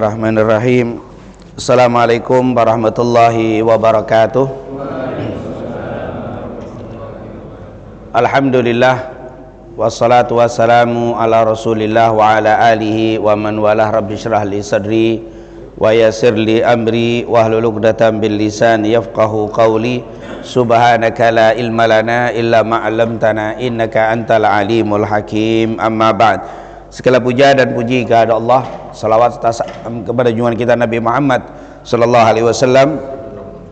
Bismillahirrahmanirrahim. Assalamualaikum warahmatullahi wabarakatuh. Alhamdulillah wassalatu wassalamu ala rasulillah wa ala alihi wa man walah. Rabbi syrah li sadri wa yassir li amri wahlul 'uqdatam bil lisan yafqahu qawli. Subhanaka la ilma lana illa ma 'allamtana innaka antal alimul hakim. Amma ba'd. Segala puja dan puji kepada Allah, salawat kepada junjungan kita Nabi Muhammad sallallahu alaihi wasallam,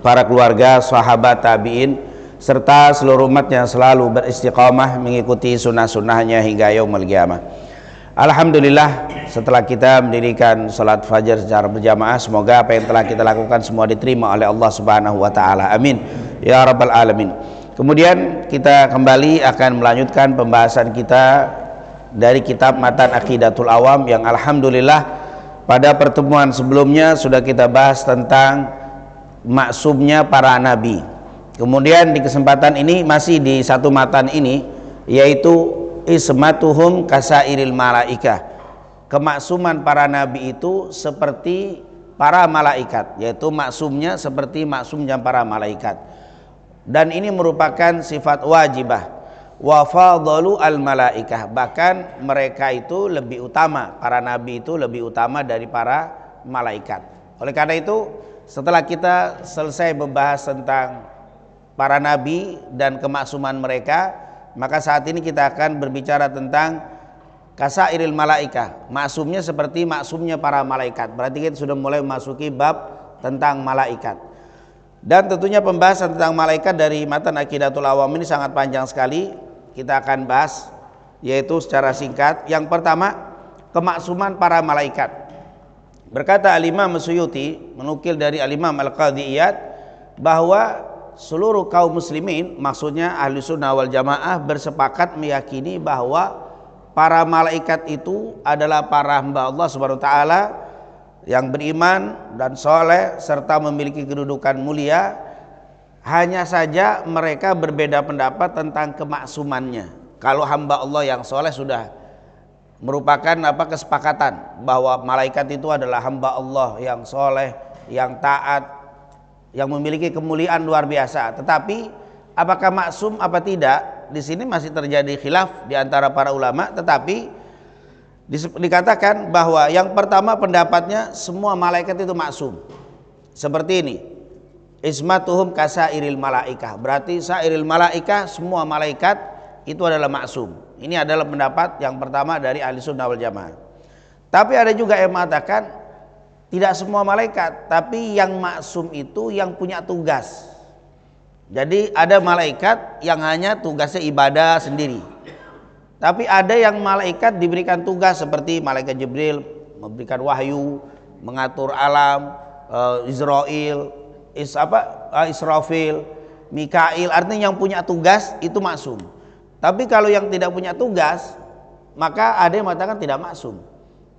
para keluarga, sahabat, tabi'in, serta seluruh umat yang selalu beristiqamah mengikuti sunnah-sunnahnya hingga yaumul qiyamah. Alhamdulillah, setelah kita mendirikan salat fajar secara berjamaah, semoga apa yang telah kita lakukan semua diterima oleh Allah Subhanahu wa taala. Amin ya rabbal alamin. Kemudian kita kembali akan melanjutkan pembahasan kita dari kitab Matan Aqidatul Awam yang alhamdulillah pada pertemuan sebelumnya sudah kita bahas tentang maksumnya para nabi. Kemudian di kesempatan ini masih di satu matan ini, yaitu ismatuhum kasairil malaikah. Kemaksuman para nabi itu seperti para malaikat, yaitu maksumnya seperti maksumnya para malaikat. Dan ini merupakan sifat wajibah. Wa fadalu al malaikah, bahkan mereka itu lebih utama, para nabi itu lebih utama dari para malaikat. Oleh karena itu, setelah kita selesai membahas tentang para nabi dan kemaksuman mereka, maka saat ini kita akan berbicara tentang kasairil malaikah, maksumnya seperti maksumnya para malaikat. Berarti kita sudah mulai memasuki bab tentang malaikat. Dan tentunya pembahasan tentang malaikat dari Matan Aqidatul Awam ini sangat panjang sekali. Kita akan bahas yaitu secara singkat. Yang pertama, kemaksuman para malaikat. Berkata Al-Imam Suyuti, menukil dari Al-Imam Al-Qadhi Iyad, bahwa seluruh kaum muslimin, maksudnya ahli sunnah wal jamaah, bersepakat meyakini bahwa para malaikat itu adalah para hamba Allah Subhanahu wa taala yang beriman dan soleh serta memiliki kedudukan mulia. Hanya saja mereka berbeda pendapat tentang kemaksumannya. Kalau hamba Allah yang soleh sudah merupakan kesepakatan bahwa malaikat itu adalah hamba Allah yang soleh, yang taat, yang memiliki kemuliaan luar biasa. Tetapi apakah maksum apa tidak? Di sini masih terjadi khilaf di antara para ulama. Tetapi dikatakan bahwa yang pertama pendapatnya semua malaikat itu maksum. Seperti ini. Ismatuhum kasairil malaikah, berarti sairil malaikah, semua malaikat itu adalah maksum. Ini adalah pendapat yang pertama dari ahli sunnah wal jamaah. Tapi ada juga yang mengatakan tidak semua malaikat, tapi yang maksum itu yang punya tugas. Jadi ada malaikat yang hanya tugasnya ibadah sendiri, tapi ada yang malaikat diberikan tugas seperti malaikat Jibril memberikan wahyu, mengatur alam, Israil, Israfil, Mikail, artinya yang punya tugas itu maksum. Tapi kalau yang tidak punya tugas, maka ada yang mengatakan tidak maksum.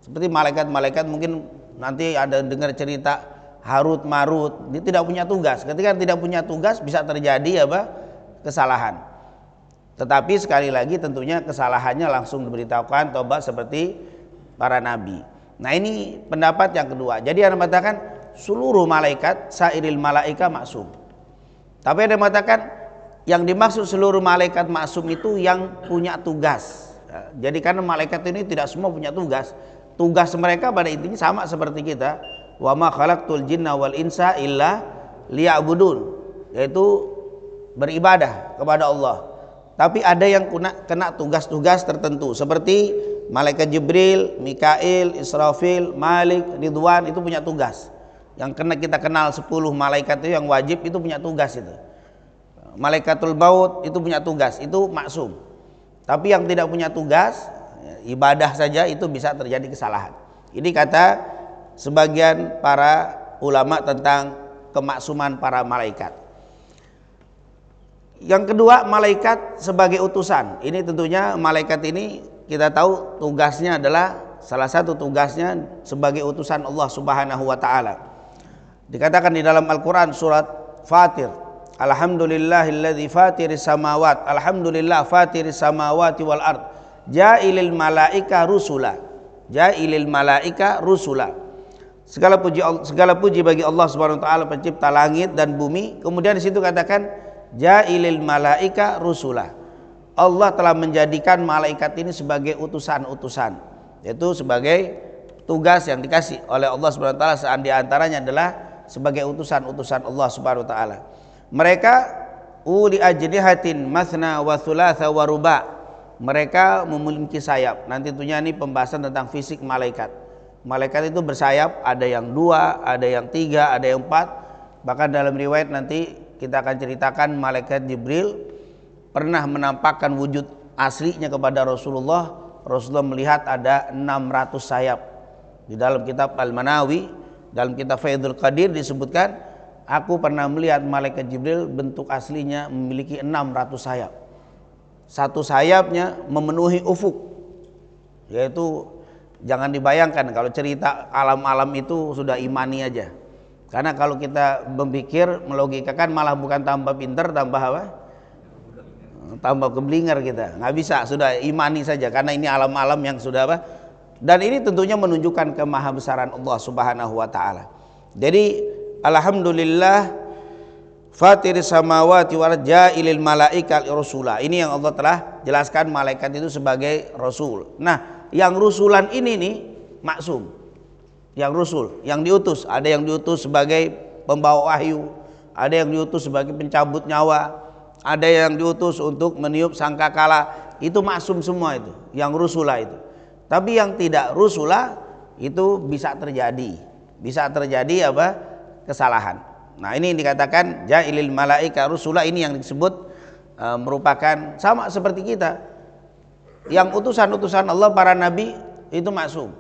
Seperti malaikat-malaikat, mungkin nanti ada dengar cerita Harut Marut, dia tidak punya tugas. Ketika tidak punya tugas bisa terjadi kesalahan. Tetapi sekali lagi tentunya kesalahannya langsung diberitahukan tobat seperti para nabi. Nah, ini pendapat yang kedua. Jadi yang mengatakan seluruh malaikat sairil malaika maksum. Tapi ada yang mengatakan yang dimaksud seluruh malaikat maksum itu yang punya tugas. Jadi karena malaikat ini tidak semua punya tugas. Tugas mereka pada intinya sama seperti kita. Wa ma khalaqtul jinna wal insa illa liya'budun, yaitu beribadah kepada Allah. Tapi ada yang kena tugas-tugas tertentu seperti malaikat Jibril, Mikail, Israfil, Malik, Ridwan itu punya tugas. Yang kita kenal 10 malaikat itu yang wajib itu punya tugas itu. Malaikatul maut itu punya tugas, itu maksum. Tapi yang tidak punya tugas, ibadah saja itu bisa terjadi kesalahan. Ini kata sebagian para ulama tentang kemaksuman para malaikat. Yang kedua, malaikat sebagai utusan. Ini tentunya malaikat ini kita tahu tugasnya adalah, salah satu tugasnya sebagai utusan Allah Subhanahu wa taala. Dikatakan di dalam Al-Quran surat Fatir, alhamdulillahilladzi fatiris samawat, alhamdulillah fatiris samawati wal ard, ja'ilil malaika rusula, ja'ilil malaika rusula. Segala puji bagi Allah Subhanahu wa taala pencipta langit dan bumi. Kemudian di situ katakan ja'ilil malaika rusula. Allah telah menjadikan malaikat ini sebagai utusan-utusan, yaitu sebagai tugas yang dikasih oleh Allah Subhanahu wa taala, di antaranya adalah sebagai utusan-utusan Allah Subhanahu wa taala. Mereka uli ajnihatin masna wa thulatha wa ruba. Mereka memiliki sayap. Nanti tentunya ini pembahasan tentang fisik malaikat. Malaikat itu bersayap, ada yang 2, ada yang 3, ada yang 4. Bahkan dalam riwayat nanti kita akan ceritakan malaikat Jibril pernah menampakkan wujud aslinya kepada Rasulullah. Rasulullah melihat ada 600 sayap. Di dalam kitab Al-Manawi, dalam kitab Faidul Qadir disebutkan, aku pernah melihat malaikat Jibril bentuk aslinya memiliki 600 sayap. Satu sayapnya memenuhi ufuk, yaitu jangan dibayangkan kalau cerita alam-alam itu sudah imani aja. Karena kalau kita berpikir melogikakan malah bukan tambah pinter, tambah apa? Tambah keblinger kita. Nggak bisa, sudah imani saja karena ini alam-alam yang sudah apa? Dan ini tentunya menunjukkan kemahabesaran Allah Subhanahu wa taala. Jadi alhamdulillah Fatiris samawati wal ardi ja'ilil malaika rasula. Ini yang Allah telah jelaskan malaikat itu sebagai rasul. Nah, yang rusulan ini nih maksum. Yang rusul, yang diutus, ada yang diutus sebagai pembawa wahyu, ada yang diutus sebagai pencabut nyawa, ada yang diutus untuk meniup sangkakala. Itu maksum semua itu, yang rusula itu. Tapi yang tidak rusula itu bisa terjadi. Bisa terjadi apa? Kesalahan. Nah, ini dikatakan ja'ilil malaika rusula, ini yang disebut merupakan sama seperti kita. Yang utusan-utusan Allah para nabi itu maksum.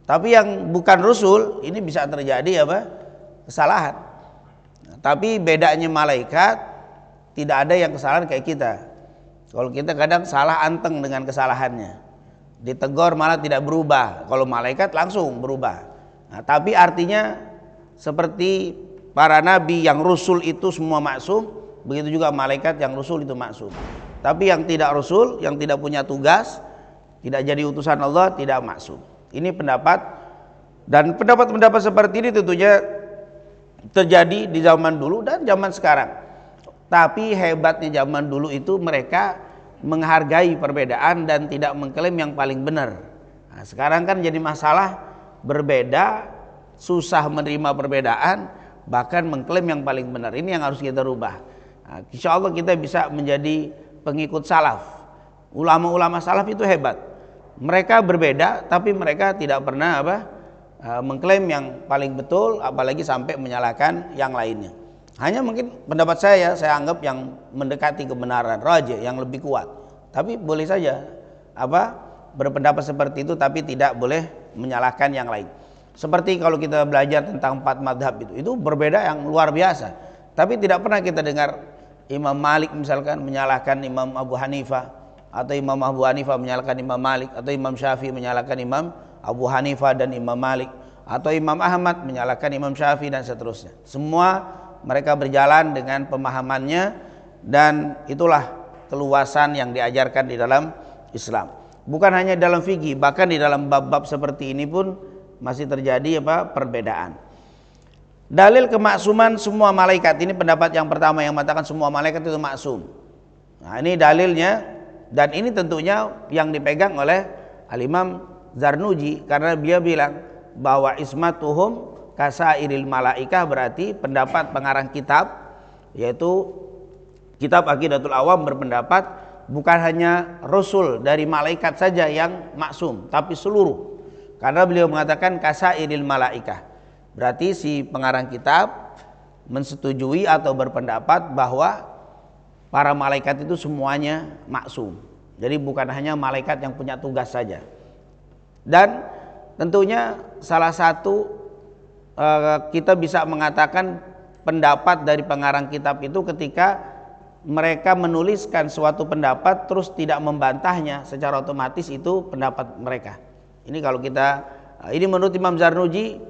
Tapi yang bukan rasul ini bisa terjadi apa? Kesalahan. Nah, tapi bedanya malaikat, tidak ada yang kesalahan kayak kita. Kalau kita kadang salah anteng dengan kesalahannya. Ditegur malah tidak berubah. Kalau malaikat langsung berubah. Nah, tapi artinya seperti para nabi yang rasul itu semua maksum, begitu juga malaikat yang rasul itu maksum. Tapi yang tidak rasul, yang tidak punya tugas, tidak jadi utusan Allah, tidak maksum. Ini pendapat, dan pendapat-pendapat seperti ini tentunya terjadi di zaman dulu dan zaman sekarang. Tapi hebatnya zaman dulu itu mereka menghargai perbedaan dan tidak mengklaim yang paling benar. Nah, sekarang kan jadi masalah berbeda, susah menerima perbedaan, bahkan mengklaim yang paling benar. Ini yang harus kita rubah. Nah, insya Allah kita bisa menjadi pengikut salaf. Ulama-ulama salaf itu hebat. Mereka berbeda, tapi mereka tidak pernah mengklaim yang paling betul, apalagi sampai menyalahkan yang lainnya. Hanya mungkin pendapat saya anggap yang mendekati kebenaran, rajih, yang lebih kuat. Tapi boleh saja berpendapat seperti itu, tapi tidak boleh menyalahkan yang lain. Seperti kalau kita belajar tentang 4 madhab itu berbeda yang luar biasa. Tapi tidak pernah kita dengar Imam Malik misalkan menyalahkan Imam Abu Hanifah, atau Imam Abu Hanifah menyalahkan Imam Malik, atau Imam Syafi'i menyalahkan Imam Abu Hanifah dan Imam Malik, atau Imam Ahmad menyalahkan Imam Syafi'i dan seterusnya. Semua mereka berjalan dengan pemahamannya, dan itulah keluasan yang diajarkan di dalam Islam. Bukan hanya dalam fikih, bahkan di dalam bab-bab seperti ini pun masih terjadi perbedaan. Dalil kemaksuman semua malaikat, ini pendapat yang pertama yang mengatakan semua malaikat itu maksum. Nah, ini dalilnya, dan ini tentunya yang dipegang oleh Al-Imam Zarnuji, karena dia bilang bahwa ismatuhum kasairil malaikah, berarti pendapat pengarang kitab, yaitu kitab Aqidatul Awam, berpendapat bukan hanya rasul dari malaikat saja yang maksum, tapi seluruh. Karena beliau mengatakan kasairil malaikah, berarti si pengarang kitab mensetujui atau berpendapat bahwa para malaikat itu semuanya maksum. Jadi bukan hanya malaikat yang punya tugas saja. Dan tentunya salah satu kita bisa mengatakan pendapat dari pengarang kitab itu ketika mereka menuliskan suatu pendapat terus tidak membantahnya, secara otomatis itu pendapat mereka. Ini kalau kita, ini menurut Imam Zarnuji,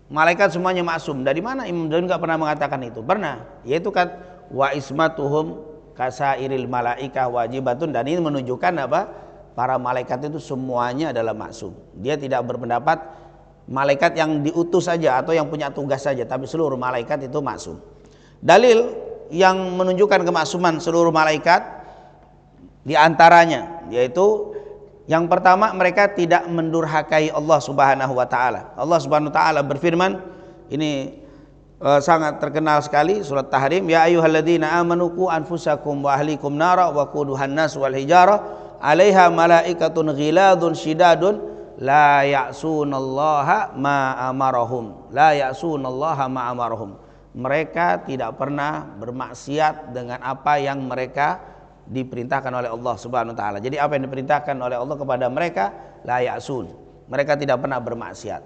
malaikat semuanya maksum. Dari mana? Imam Zarnuji nggak pernah mengatakan itu. Pernah, yaitu kan wa ismatuhum kasairil malaikah wajibatun, dan ini menunjukkan para malaikat itu semuanya adalah maksum. Dia tidak berpendapat malaikat yang diutus saja atau yang punya tugas saja, tapi seluruh malaikat itu maksum. Dalil yang menunjukkan kemaksuman seluruh malaikat diantaranya yaitu yang pertama, mereka tidak mendurhakai Allah Subhanahu wa taala. Allah Subhanahu wa taala berfirman, ini sangat terkenal sekali, surat Tahrim, ya ayyuhalladzina amanu qu anfusakum wa ahlikum nara wa quduhan nas wal hijara 'alaiha malaikatun ghiladun syidadun la ya'sunallaha ma amarahum. La ya'sunallaha ma amarahum. Mereka tidak pernah bermaksiat dengan apa yang mereka diperintahkan oleh Allah Subhanahu wa taala. Jadi apa yang diperintahkan oleh Allah kepada mereka la ya'sun. Mereka tidak pernah bermaksiat.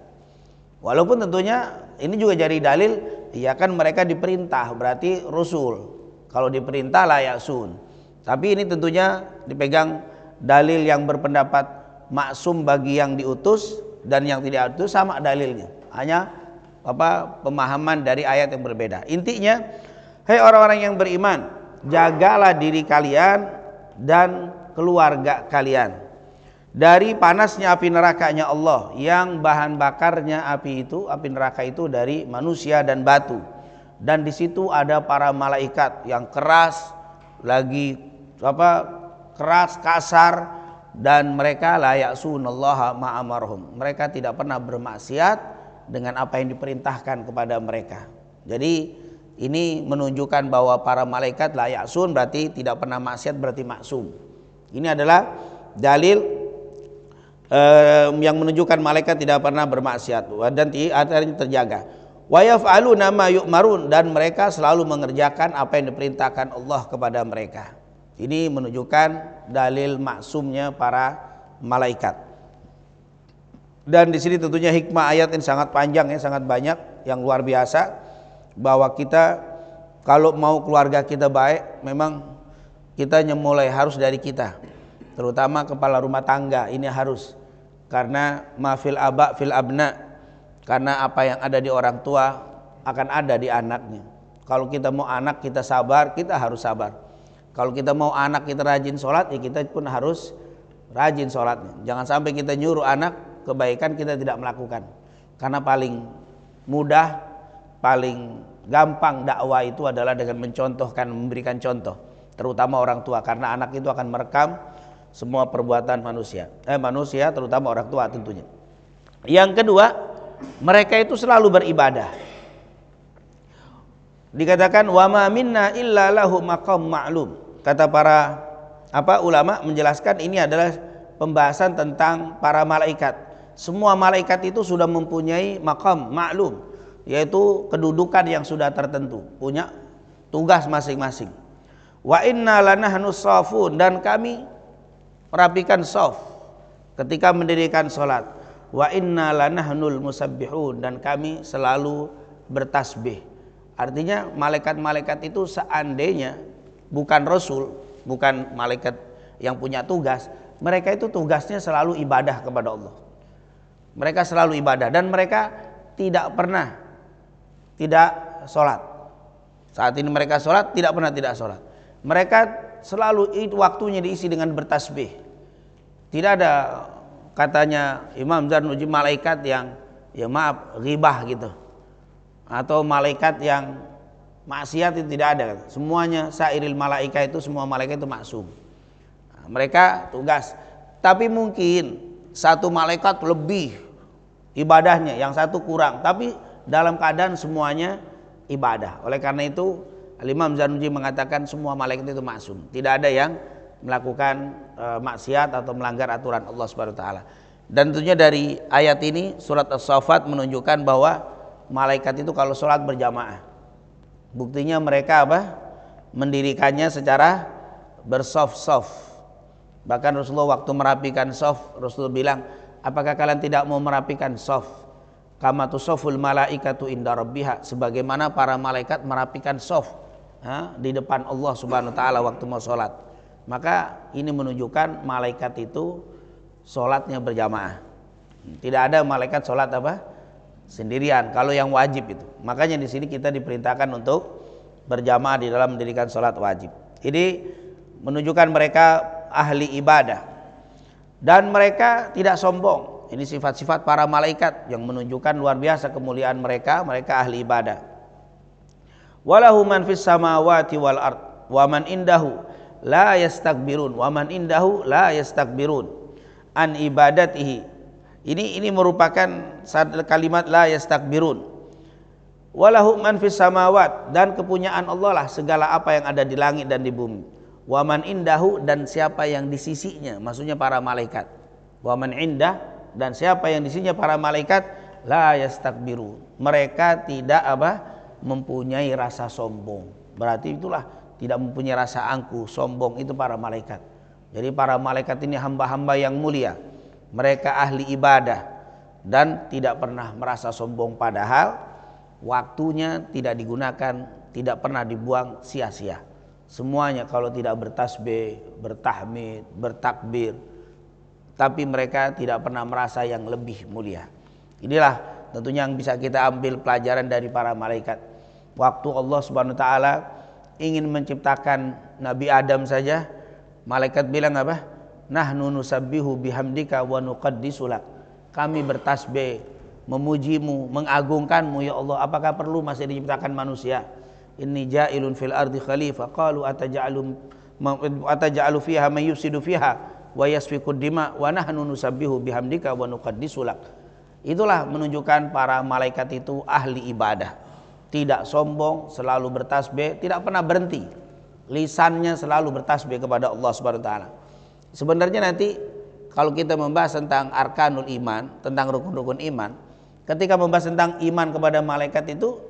Walaupun tentunya ini juga jadi dalil, ya kan mereka diperintah, berarti rasul. Kalau diperintah la ya'sun. Tapi ini tentunya dipegang dalil yang berpendapat maksum bagi yang diutus dan yang tidak diutus sama dalilnya. Hanya pemahaman dari ayat yang berbeda. Intinya, hai orang-orang yang beriman, jagalah diri kalian dan keluarga kalian dari panasnya api nerakanya Allah, yang bahan bakarnya api neraka itu dari manusia dan batu, dan di situ ada para malaikat yang keras, lagi keras, kasar, dan mereka la ya'sunallaha ma amarhum. Mereka tidak pernah bermaksiat dengan apa yang diperintahkan kepada mereka. Jadi ini menunjukkan bahwa para malaikat la ya'sun berarti tidak pernah maksiat, berarti maksum. Ini adalah dalil yang menunjukkan malaikat tidak pernah bermaksiat dan artinya terjaga. Wa yaf'aluna ma yu'marun, dan mereka selalu mengerjakan apa yang diperintahkan Allah kepada mereka. Ini menunjukkan dalil maksumnya para malaikat. Dan di sini tentunya hikmah ayat ini sangat panjang ya, sangat banyak, yang luar biasa. Bahwa kita kalau mau keluarga kita baik, memang kita mulai harus dari kita, terutama kepala rumah tangga. Ini harus, karena mafil aba fil abna, karena apa yang ada di orang tua akan ada di anaknya. Kalau kita mau anak kita sabar, kita harus sabar. Kalau kita mau anak kita rajin sholat, ya kita pun harus rajin sholatnya. Jangan sampai kita nyuruh anak kebaikan kita tidak melakukan, karena paling mudah, paling gampang dakwah itu adalah dengan mencontohkan, memberikan contoh, terutama orang tua, karena anak itu akan merekam semua perbuatan manusia terutama orang tua tentunya. Yang kedua, mereka itu selalu beribadah. Dikatakan wa ma minna illa lahu maqam ma'lum. Kata para ulama menjelaskan, ini adalah pembahasan tentang para malaikat. Semua malaikat itu sudah mempunyai maqam ma'lum, yaitu kedudukan yang sudah tertentu, punya tugas masing-masing. Wa inna lanahnu shafun, dan kami merapikan shaf ketika mendirikan salat. Wa inna lanahnul musabbihun, dan kami selalu bertasbih. Artinya malaikat-malaikat itu seandainya bukan rasul, bukan malaikat yang punya tugas, mereka itu tugasnya selalu ibadah kepada Allah. Mereka selalu ibadah, dan mereka tidak pernah tidak sholat. Saat ini mereka sholat, tidak pernah tidak sholat. Mereka selalu itu waktunya diisi dengan bertasbih. Tidak ada, katanya Imam Zarnuji, malaikat yang ghibah gitu, atau malaikat yang maksiat, itu tidak ada. Semuanya sairil malaika, itu semua malaikat itu maksum. Mereka tugas. Tapi mungkin satu malaikat lebih ibadahnya, yang satu kurang, tapi dalam keadaan semuanya ibadah. Oleh karena itu Imam Zarnuji mengatakan semua malaikat itu maksum, tidak ada yang melakukan maksiat atau melanggar aturan Allah Subhanahu wa taala. Dan tentunya dari ayat ini surat As-Saffat menunjukkan bahwa malaikat itu kalau sholat berjamaah. Buktinya mereka mendirikannya secara bersaf-saf. Bahkan Rasulullah waktu merapikan saf, Rasulullah bilang, apakah kalian tidak mau merapikan saf? Kama tusaful malaikatu inda rabbiha, sebagaimana para malaikat merapikan saf di depan Allah Subhanahu wa taala waktu mau sholat. Maka ini menunjukkan malaikat itu sholatnya berjamaah. Tidak ada malaikat sholat sendirian kalau yang wajib itu. Makanya di sini kita diperintahkan untuk berjamaah di dalam mendirikan sholat wajib. Ini menunjukkan mereka ahli ibadah, dan mereka tidak sombong. Ini sifat-sifat para malaikat yang menunjukkan luar biasa kemuliaan mereka. Mereka ahli ibadah. Walahu man fis samawati wal ard wa man indahu la yastakbirun wa man indahu la yastakbirun an ibadatihi. Ini merupakan kalimat la yastakbirun. Walahu man fis samawat, dan kepunyaan Allah lah segala apa yang ada di langit dan di bumi. Wa man indahu, dan siapa yang di sisinya, maksudnya para malaikat. Wa man indah, dan siapa yang di sisinya para malaikat, la yastakbirun. Mereka tidak mempunyai rasa sombong. Berarti itulah tidak mempunyai rasa angkuh, sombong, itu para malaikat. Jadi para malaikat ini hamba-hamba yang mulia. Mereka ahli ibadah dan tidak pernah merasa sombong, padahal waktunya tidak digunakan, tidak pernah dibuang sia-sia. Semuanya kalau tidak bertasbih, bertahmid, bertakbir, tapi mereka tidak pernah merasa yang lebih mulia. Inilah tentunya yang bisa kita ambil pelajaran dari para malaikat. Waktu Allah Subhanahu wa taala ingin menciptakan Nabi Adam saja, malaikat bilang apa? Nahnu nusabbihu bihamdika wa nuqaddisu lak. Kami bertasbih, memujimu, mengagungkanmu ya Allah. Apakah perlu masih diciptakan manusia? Inni ja'ilun fil ardi khalifah. Qalu ataja'alu fiha may yufsidu fiha wa yasfikud dima wa nahnu nusabbihu bihamdika wa nuqaddisu lak. Itulah menunjukkan para malaikat itu ahli ibadah. Tidak sombong, selalu bertasbih, tidak pernah berhenti. Lisannya selalu bertasbih kepada Allah Subhanahu wa taala. Sebenarnya nanti kalau kita membahas tentang arkanul iman, tentang rukun-rukun iman, ketika membahas tentang iman kepada malaikat itu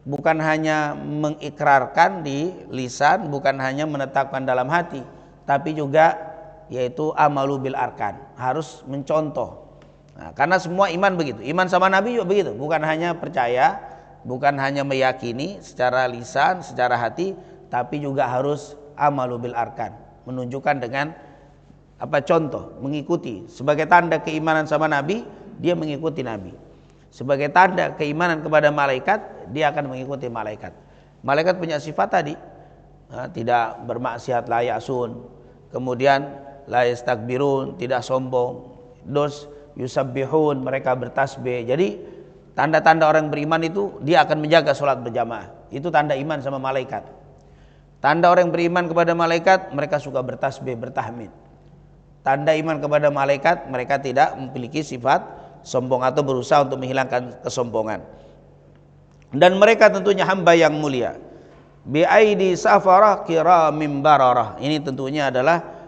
bukan hanya mengikrarkan di lisan, bukan hanya menetapkan dalam hati, tapi juga yaitu amalu bil arkan, harus mencontoh. Nah, karena semua iman begitu, iman sama Nabi juga begitu, bukan hanya percaya, bukan hanya meyakini secara lisan, secara hati, tapi juga harus amalu bil arkan, menunjukkan dengan contoh, mengikuti. Sebagai tanda keimanan sama Nabi, dia mengikuti Nabi. Sebagai tanda keimanan kepada malaikat, dia akan mengikuti malaikat. Malaikat punya sifat tadi, tidak bermaksiat, la ya'sun, kemudian la yastakbirun, tidak sombong, dos yusabbihun, mereka bertasbih. Jadi tanda-tanda orang beriman itu dia akan menjaga sholat berjamaah. Itu tanda iman sama malaikat. Tanda orang beriman kepada malaikat, mereka suka bertasbih, bertahmid. Tanda iman kepada malaikat, mereka tidak memiliki sifat sombong atau berusaha untuk menghilangkan kesombongan. Dan mereka tentunya hamba yang mulia. Bi aidi safarah kiramim bararah. Ini tentunya adalah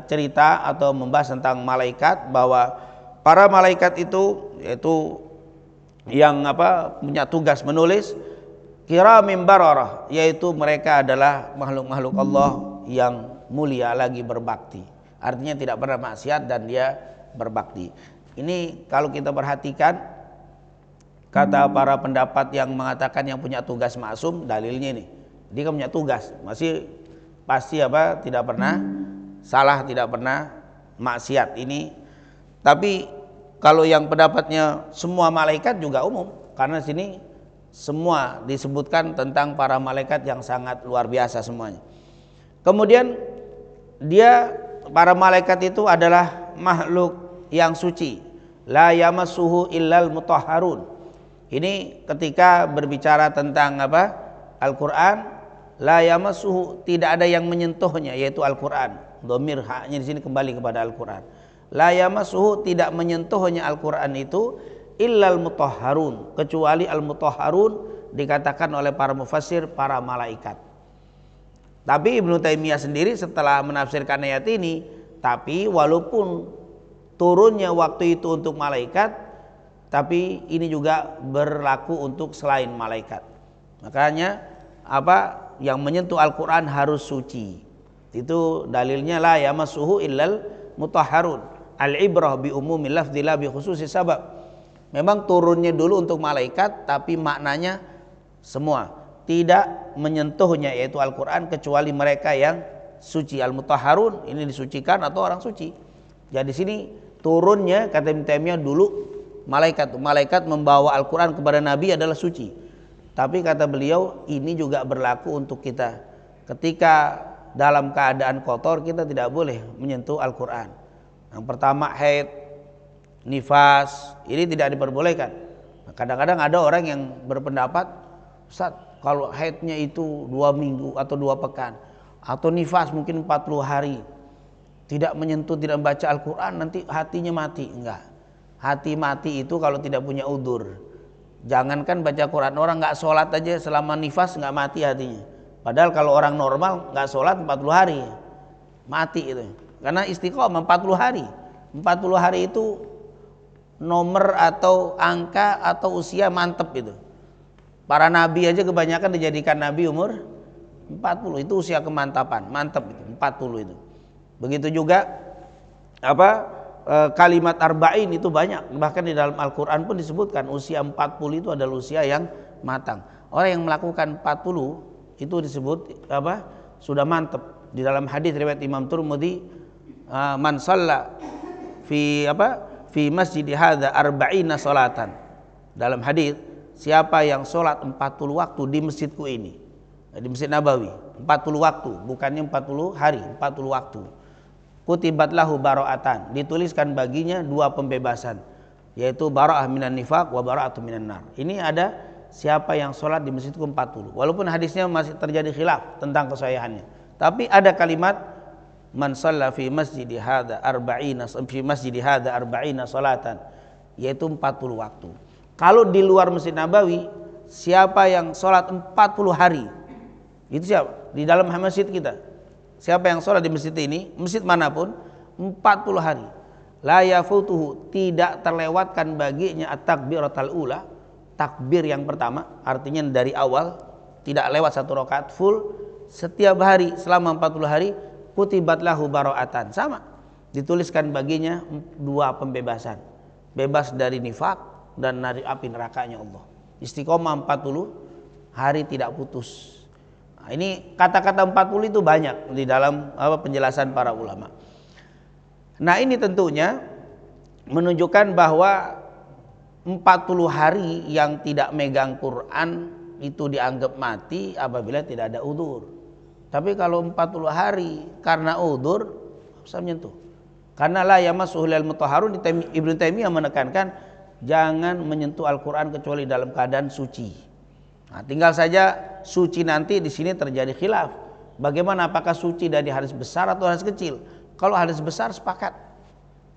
cerita atau membahas tentang malaikat, bahwa para malaikat itu yaitu yang punya tugas menulis, kiramim bararah, yaitu mereka adalah makhluk-makhluk Allah yang mulia lagi berbakti. Artinya tidak pernah maksiat dan dia berbakti. Ini kalau kita perhatikan kata para pendapat yang mengatakan yang punya tugas maksum, dalilnya ini. Dia kan punya tugas, masih pasti tidak pernah salah, tidak pernah maksiat ini. Tapi kalau yang pendapatnya semua malaikat juga umum, karena sini semua disebutkan tentang para malaikat yang sangat luar biasa semuanya. Kemudian para malaikat itu adalah makhluk yang suci, la yamassuhu illal mutahharun. Ini ketika berbicara tentang Al-Qur'an, la yamassuhu, tidak ada yang menyentuhnya, yaitu Al-Qur'an. Dhamir haknya di sini kembali kepada Al-Qur'an. La yamassuhu, tidak menyentuhnya Al-Qur'an itu illal mutahharun, kecuali al-mutahharun dikatakan oleh para mufassir para malaikat. Tapi Ibnu Taimiyah sendiri setelah menafsirkan ayat ini, tapi walaupun turunnya waktu itu untuk malaikat, tapi ini juga berlaku untuk selain malaikat. Makanya yang menyentuh Al-Qur'an harus suci. Itu dalilnya la yamassuhu illal mutahharun. Al-ibrah bi umumil lafzi la bi khususis sabab. Memang turunnya dulu untuk malaikat, tapi maknanya semua. Tidak menyentuhnya yaitu Al-Qur'an kecuali mereka yang suci, al-mutahharun, ini disucikan atau orang suci. Jadi sini turunnya kata Ibnu Taimiyah dulu malaikat membawa Al-Qur'an kepada Nabi adalah suci. Tapi kata beliau ini juga berlaku untuk kita. Ketika dalam keadaan kotor kita tidak boleh menyentuh Al-Qur'an. Yang pertama haid, nifas, ini tidak diperbolehkan. Kadang-kadang ada orang yang berpendapat, Ustaz, kalau haidnya itu 2 minggu atau 2 pekan, atau nifas mungkin 40 hari, tidak menyentuh, tidak membaca Al-Quran, nanti hatinya mati. Enggak, hati mati itu kalau tidak punya udzur. Jangankan baca Quran, orang nggak sholat aja selama nifas nggak mati hatinya. Padahal kalau orang normal nggak sholat 40 hari mati itu, karena istiqomah 40 hari. 40 hari itu nomor atau angka atau usia mantep itu. Para nabi aja kebanyakan dijadikan nabi umur 40, itu usia kemantapan, mantep itu 40 itu. Begitu juga kalimat arba'in itu banyak, bahkan di dalam Al-Quran pun disebutkan usia 40 itu adalah usia yang matang. Orang yang melakukan 40 itu disebut sudah mantep. Di dalam hadis riwayat Imam Tirmidzi, man shalla fi masjid hadza arba'ina salatan. Dalam hadis, siapa yang sholat 40 waktu di masjidku ini, di Masjid Nabawi, 40 waktu, bukannya 40 hari, 40 waktu. Kutibat lahu bara'atan, dituliskan baginya 2 pembebasan, yaitu bara'ah minan nifaq wa bara'atu minan nar. Ini ada siapa yang sholat di masjidku 40. Walaupun hadisnya masih terjadi khilaf tentang kesahihannya, tapi ada kalimat man shalla fi masjidi hadza arba'ina salatan, yaitu 40 waktu. Kalau di luar Masjid Nabawi, siapa yang sholat 40 hari, itu siapa? Di dalam masjid kita, siapa yang sholat di masjid ini, masjid manapun, 40 hari, la yafutuhu, tidak terlewatkan baginya at-takbiratul ula, takbir yang pertama, artinya dari awal, tidak lewat 1 rakaat full, setiap hari selama 40 hari, kutibat lahu bara'atan, sama, dituliskan baginya 2 pembebasan, bebas dari nifak dan dari api nerakanya Allah. Istiqomah 40 hari tidak putus. Nah, ini kata-kata 40 itu banyak di dalam penjelasan para ulama. Nah, ini tentunya menunjukkan bahwa 40 hari yang tidak megang Quran itu dianggap mati apabila tidak ada udzur. Tapi kalau 40 hari karena udzur, bisa menyentuh. Karena la yamassuhu illal mutahharun, Ibnu Taimiyah menekankan jangan menyentuh Al-Quran kecuali dalam keadaan suci. Nah, tinggal saja suci nanti di sini terjadi khilaf. Bagaimana, apakah suci dari hadis besar atau hadis kecil? Kalau hadis besar sepakat,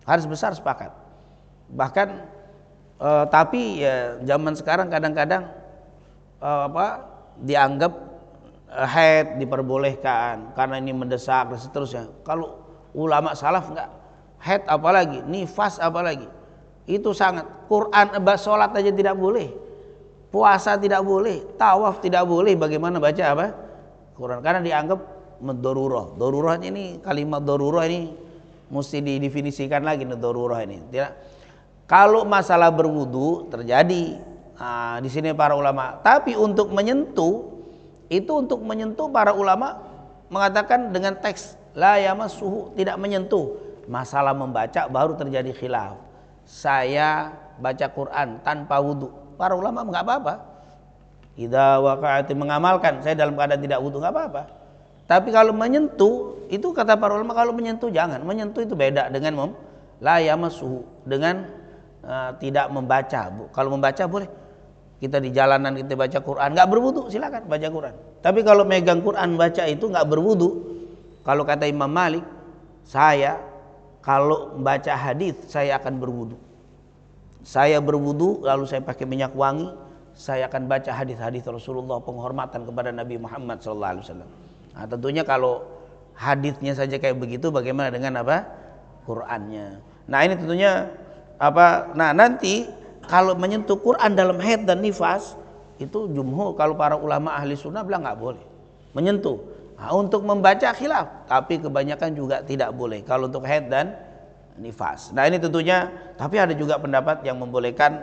hadis besar sepakat. Bahkan tapi ya zaman sekarang kadang-kadang dianggap haid diperbolehkan karena ini mendesak dan seterusnya. Kalau ulama salaf enggak, haid apalagi, nifas apalagi. Itu sangat, Quran, sholat aja tidak boleh. Puasa tidak boleh, tawaf tidak boleh, bagaimana baca Quran, karena dianggap darurah. Darurah ini, kalimat darurah ini mesti didefinisikan lagi darurah ini. Tidak. Kalau masalah berwudu terjadi, di sini para ulama. Tapi untuk menyentuh, itu untuk menyentuh para ulama mengatakan dengan teks la yamassuhu, tidak menyentuh. Masalah membaca baru terjadi khilaf. Saya baca Quran tanpa wudu, para ulama enggak apa-apa. Idza waqa'ati, mengamalkan saya dalam keadaan tidak wudu enggak apa-apa. Tapi kalau menyentuh, itu kata para ulama, kalau menyentuh jangan. Menyentuh itu beda dengan la yamassuhu, dengan tidak membaca. Kalau membaca boleh. Kita di jalanan kita baca Quran enggak berwudu, silakan baca Quran. Tapi kalau megang Quran baca itu enggak berwudu. Kalau kata Imam Malik, saya kalau membaca hadis saya akan berwudu. Saya berwudu lalu saya pakai minyak wangi, saya akan baca hadis-hadis Rasulullah, penghormatan kepada Nabi Muhammad SAW. Nah, tentunya kalau hadisnya saja kayak begitu, bagaimana dengan Qurannya? Nah, ini tentunya Nah, nanti kalau menyentuh Quran dalam haid dan nifas, itu jumhur, kalau para ulama ahli sunnah bilang nggak boleh menyentuh. Nah, untuk membaca khilaf, tapi kebanyakan juga tidak boleh kalau untuk haid dan nifas. Nah, ini tentunya, tapi ada juga pendapat yang membolehkan,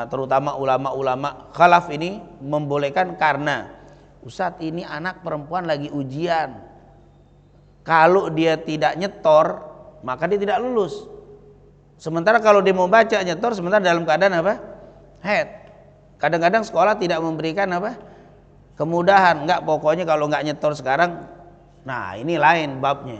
terutama ulama-ulama khalaf ini membolehkan karena Ustadz ini anak perempuan lagi ujian, kalau dia tidak nyetor maka dia tidak lulus. Sementara kalau dia mau baca nyetor, sementara dalam keadaan haid. Kadang-kadang sekolah tidak memberikan kemudahan, enggak, pokoknya kalau enggak nyetor sekarang, nah ini lain babnya.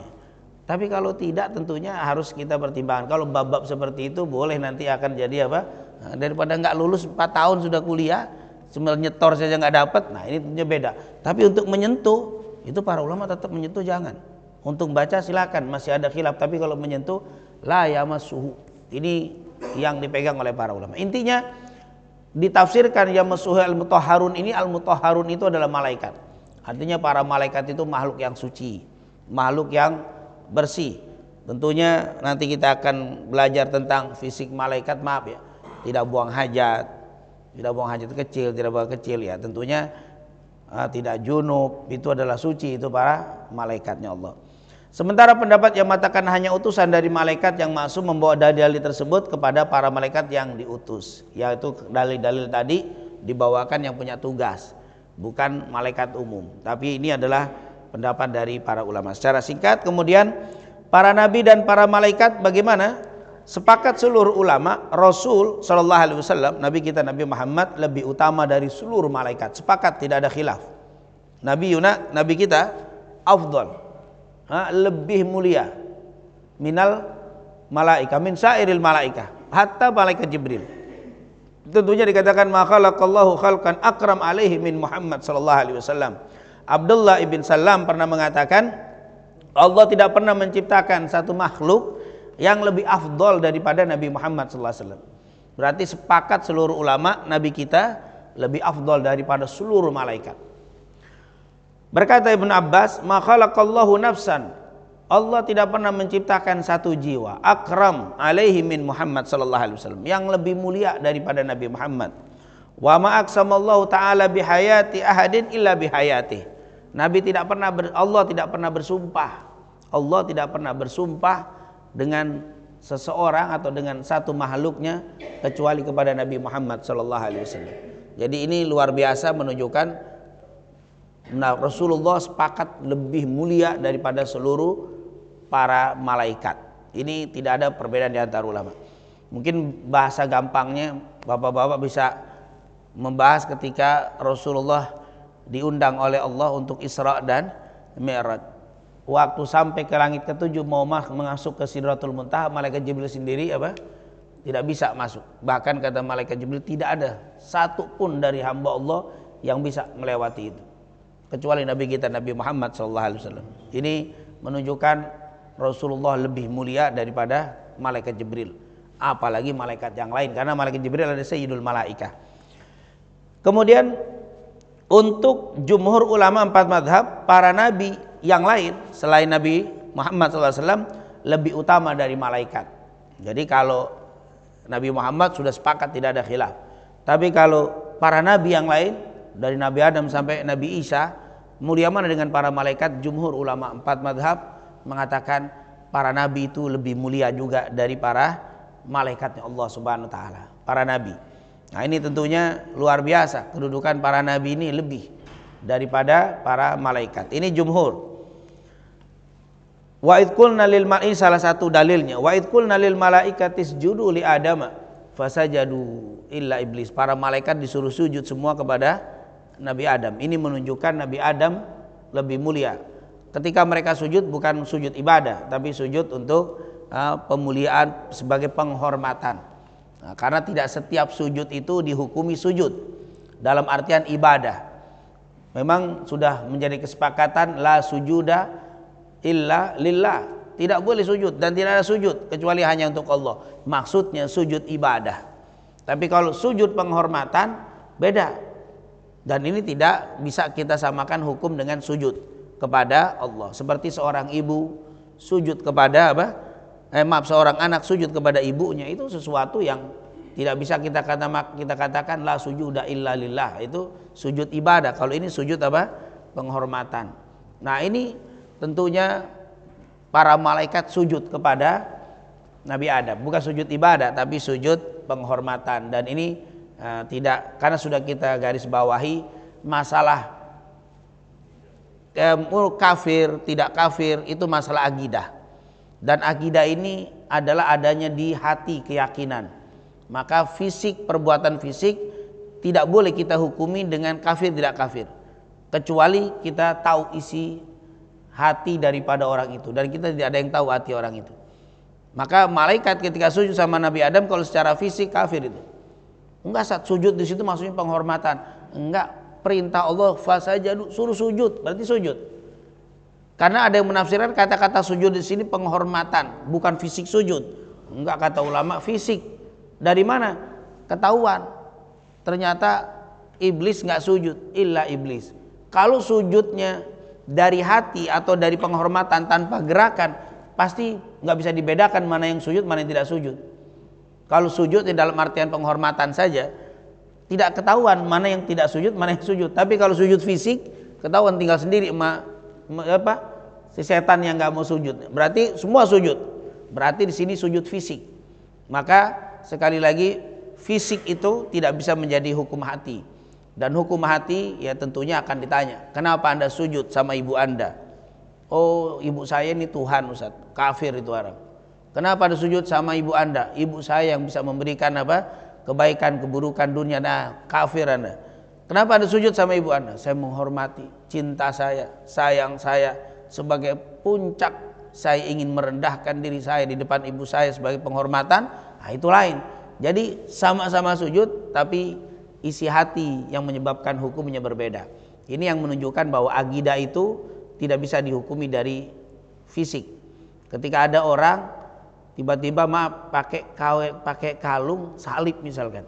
Tapi kalau tidak tentunya harus kita pertimbangkan. Kalau bab-bab seperti itu boleh nanti akan jadi apa? Nah, daripada nggak lulus 4 tahun sudah kuliah, cuma nyetor saja nggak dapat. Nah ini tentunya beda. Tapi untuk menyentuh itu para ulama tetap menyentuh jangan. Untuk baca silakan, masih ada khilaf. Tapi kalau menyentuh la yamassuhu. Ini yang dipegang oleh para ulama. Intinya ditafsirkan yamassuhu al-mutahharun ini, al-mutahharun itu adalah malaikat. Artinya para malaikat itu makhluk yang suci, makhluk yang bersih. Tentunya nanti kita akan belajar tentang fisik malaikat, maaf ya, tidak buang hajat kecil, tidak buang kecil ya. Tentunya tidak junub, itu adalah suci, itu para malaikatnya Allah. Sementara pendapat yang mengatakan hanya utusan dari malaikat yang maksum membawa dalil tersebut kepada para malaikat yang diutus, yaitu dalil-dalil tadi dibawakan yang punya tugas, bukan malaikat umum. Tapi ini adalah pendapat dari para ulama. Secara singkat, kemudian para nabi dan para malaikat bagaimana? Sepakat seluruh ulama, Rasul sallallahu alaihi wasallam, nabi kita Nabi Muhammad lebih utama dari seluruh malaikat. Sepakat, tidak ada khilaf. Nabi kita afdal, lebih mulia minal malaika, min sairil malaika, hatta malaikat Jibril. Tentunya dikatakan ma khalaqallahu khalqan akram alaihi min Muhammad sallallahu alaihi wasallam. Abdullah ibn Salam pernah mengatakan Allah tidak pernah menciptakan satu makhluk yang lebih afdol daripada Nabi Muhammad sallallahu alaihi wasallam. Berarti sepakat seluruh ulama Nabi kita lebih afdol daripada seluruh malaikat. Berkata Ibnu Abbas, ma khalaqallahu nafsan, Allah tidak pernah menciptakan satu jiwa akram alaihi min Muhammad sallallahu alaihi wasallam, yang lebih mulia daripada Nabi Muhammad. Wa ma aqsamallahu taala bihayati ahadin illa bihayatihi. Allah tidak pernah bersumpah dengan seseorang atau dengan satu makhluknya kecuali kepada Nabi Muhammad sallallahu alaihi wasallam. Jadi ini luar biasa menunjukkan Rasulullah sepakat lebih mulia daripada seluruh para malaikat. Ini tidak ada perbedaan di antara ulama. Mungkin bahasa gampangnya bapak-bapak bisa membahas ketika Rasulullah diundang oleh Allah untuk Isra dan Mi'raj. Waktu sampai ke langit ketujuh mau masuk ke Sidratul Muntaha, malaikat Jibril sendiri tidak bisa masuk. Bahkan kata malaikat Jibril tidak ada satu pun dari hamba Allah yang bisa melewati itu, kecuali Nabi kita Nabi Muhammad SAW. Ini menunjukkan Rasulullah lebih mulia daripada malaikat Jibril, apalagi malaikat yang lain, karena malaikat Jibril adalah Sayyidul Malaikah. Kemudian untuk jumhur ulama 4 madhab, para nabi yang lain selain Nabi Muhammad SAW lebih utama dari malaikat. Jadi kalau Nabi Muhammad sudah sepakat tidak ada khilaf. Tapi kalau para nabi yang lain dari Nabi Adam sampai Nabi Isa, mulia mana dengan para malaikat? Jumhur ulama 4 madhab mengatakan para nabi itu lebih mulia juga dari para malaikatnya Allah Subhanahu wa taala, para nabi. Nah, ini tentunya luar biasa, kedudukan para nabi ini lebih daripada para malaikat. Ini jumhur. Wa id qulna lil malaikati, salah satu dalilnya, wa id qulna lil malaikati isjudu li adama fasajadu illa iblis. Para malaikat disuruh sujud semua kepada Nabi Adam. Ini menunjukkan Nabi Adam lebih mulia. Ketika mereka sujud bukan sujud ibadah, tapi sujud untuk pemuliaan sebagai penghormatan. Nah, karena tidak setiap sujud itu dihukumi sujud dalam artian ibadah. Memang sudah menjadi kesepakatan la sujuda illa lillah, tidak boleh sujud dan tidak ada sujud kecuali hanya untuk Allah. Maksudnya sujud ibadah. Tapi kalau sujud penghormatan beda. Dan ini tidak bisa kita samakan hukum dengan sujud kepada Allah. Seperti seorang ibu sujud kepada seorang anak sujud kepada ibunya, itu sesuatu yang tidak bisa kita katakan la sujuda illa lillah, itu sujud ibadah. Kalau ini sujud penghormatan. Nah, ini tentunya para malaikat sujud kepada Nabi Adam, bukan sujud ibadah tapi sujud penghormatan. Dan ini tidak, karena sudah kita garis bawahi masalah kafir tidak kafir itu masalah akidah. Dan akidah ini adalah adanya di hati, keyakinan. Maka fisik, perbuatan fisik tidak boleh kita hukumi dengan kafir tidak kafir, kecuali kita tahu isi hati daripada orang itu, dan kita tidak ada yang tahu hati orang itu. Maka malaikat ketika sujud sama Nabi Adam kalau secara fisik kafir itu. Enggak, saat sujud di situ maksudnya penghormatan. Enggak, perintah Allah fasajadu, suruh sujud, berarti sujud. Karena ada yang menafsirkan kata-kata sujud di sini penghormatan, bukan fisik sujud. Enggak, kata ulama fisik. Dari mana? Ketahuan. Ternyata iblis enggak sujud, illa iblis. Kalau sujudnya dari hati atau dari penghormatan tanpa gerakan, pasti enggak bisa dibedakan mana yang sujud, mana yang tidak sujud. Kalau sujud di dalam artian penghormatan saja, tidak ketahuan mana yang tidak sujud, mana yang sujud. Tapi kalau sujud fisik, ketahuan tinggal sendiri si setan yang nggak mau sujud. Berarti semua sujud. Berarti di sini sujud fisik. Maka sekali lagi fisik itu tidak bisa menjadi hukum hati. Dan hukum hati ya tentunya akan ditanya, kenapa Anda sujud sama ibu Anda? Oh, ibu saya ini Tuhan, Ustaz. Kafir itu orang. Kenapa Anda sujud sama ibu Anda? Ibu saya yang bisa memberikan kebaikan, keburukan dunia. Nah, kafir Anda. Kenapa Anda sujud sama ibu Anda? Saya menghormati, cinta saya, sayang saya, sebagai puncak saya ingin merendahkan diri saya di depan ibu saya sebagai penghormatan. Nah, itu lain. Jadi sama-sama sujud, tapi isi hati yang menyebabkan hukumnya berbeda. Ini yang menunjukkan bahwa akidah itu tidak bisa dihukumi dari fisik. Ketika ada orang tiba-tiba pakai kalung salib misalkan,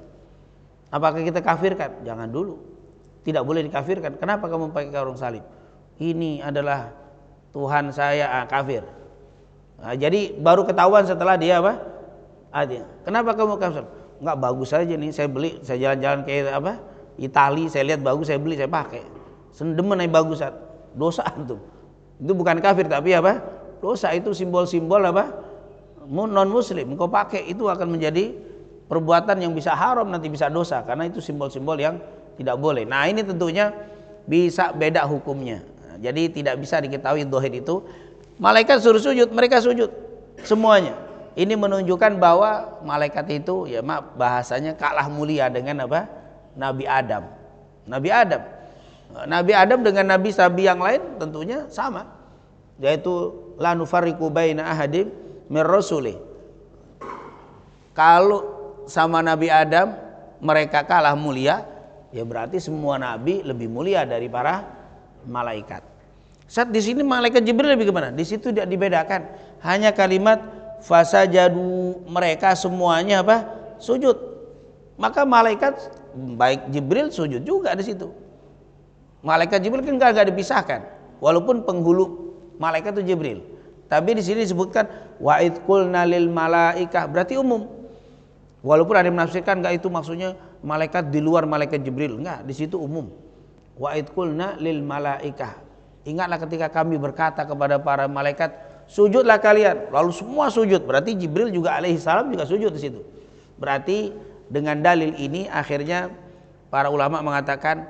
apakah kita kafirkan? Jangan dulu, tidak boleh dikafirkan. Kenapa kamu pakai kalung salib? Ini adalah Tuhan saya, kafir. Nah, jadi baru ketahuan setelah dia kenapa kamu kafir? Enggak, bagus saja nih, saya beli, saya jalan-jalan ke Itali, saya lihat bagus, saya beli, saya pakai. Sendemen yang bagus, dosa itu bukan kafir tapi dosa. Itu simbol-simbol non muslim, engkau pakai, itu akan menjadi perbuatan yang bisa haram, nanti bisa dosa, karena itu simbol-simbol yang tidak boleh. Nah, ini tentunya bisa beda hukumnya. Nah, jadi tidak bisa diketahui dohir itu. Malaikat suruh sujud, mereka sujud semuanya. Ini menunjukkan bahwa malaikat itu bahasanya kalah mulia dengan Nabi Adam. Nabi Adam dengan nabi-nabi yang lain tentunya sama, yaitu la nufarriqu baina ahadim mir rasulih. Kalau sama Nabi Adam mereka kalah mulia, ya berarti semua nabi lebih mulia dari para malaikat. Saat di sini malaikat Jibril lebih kemana? Di situ tidak dibedakan, hanya kalimat fasajadu, mereka semuanya sujud. Maka malaikat baik Jibril sujud juga di situ. Malaikat Jibril kan enggak dipisahkan, walaupun penghulu malaikat itu Jibril. Tapi di sini disebutkan wa id qulna lil malaikah, berarti umum. Walaupun ada yang menafsirkan enggak itu maksudnya malaikat di luar malaikat Jibril, enggak, di situ umum. Wa id qulna lil malaikah. Ingatlah ketika kami berkata kepada para malaikat, sujudlah kalian, lalu semua sujud. Berarti Jibril juga alaihi salam juga sujud di situ. Berarti dengan dalil ini akhirnya para ulama mengatakan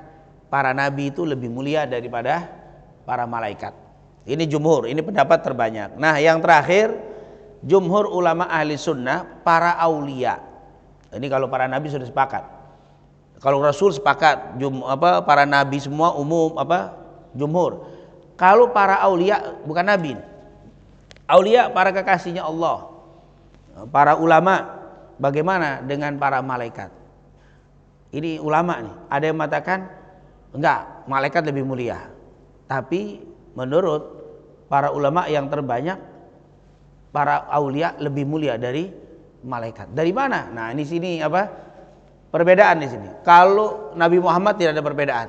para nabi itu lebih mulia daripada para malaikat. Ini jumhur, ini pendapat terbanyak. Nah, yang terakhir jumhur ulama ahli sunnah, para aulia. Ini kalau para nabi sudah sepakat. Kalau Rasul sepakat, para nabi semua umum jumhur. Kalau para aulia bukan nabi. Aulia para kekasihnya Allah. Para ulama bagaimana dengan para malaikat? Ini ulama nih. Ada yang mengatakan enggak, malaikat lebih mulia. Tapi menurut para ulama yang terbanyak, para aulia lebih mulia dari malaikat. Dari mana? Nah, ini sini perbedaan di sini. Kalau Nabi Muhammad tidak ada perbedaan.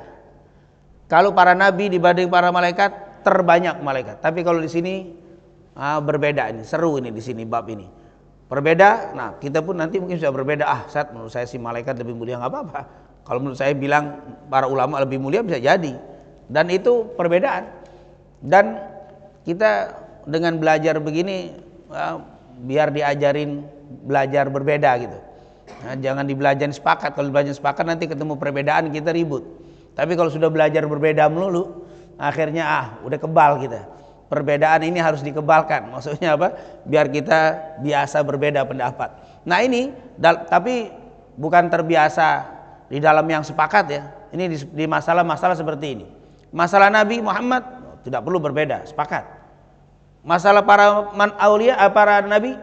Kalau para nabi dibanding para malaikat terbanyak malaikat. Tapi kalau di sini berbeda, ini seru ini di sini bab ini. Berbeda. Nah, kita pun nanti mungkin sudah berbeda. Ustaz, menurut saya si malaikat lebih mulia, enggak apa-apa. Kalau menurut saya bilang para ulama lebih mulia bisa jadi. Dan itu perbedaan. Dan kita dengan belajar begini biar diajarin belajar berbeda gitu. Nah, jangan dibelajarin sepakat. Kalau belajar sepakat nanti ketemu perbedaan kita ribut. Tapi kalau sudah belajar berbeda melulu, akhirnya udah kebal kita. Perbedaan ini harus dikebalkan. Maksudnya biar kita biasa berbeda pendapat. Nah ini, tapi bukan terbiasa di dalam yang sepakat ya. Ini di masalah-masalah seperti ini. Masalah Nabi Muhammad tidak perlu berbeda, sepakat. Masalah para aulia, para nabi,